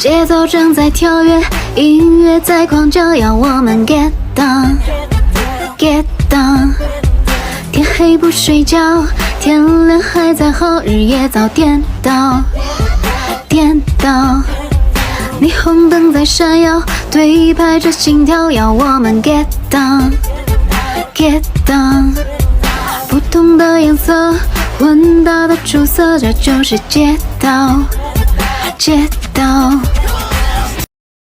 节奏正在跳跃，音乐在狂叫，要我们 get down，get down。天黑不睡觉，天亮还在吼，日夜早颠倒，颠倒。霓虹灯在闪耀，对拍着心跳，要我们 get down，get down。不同的颜色，混搭的出色，这就是街道，街道。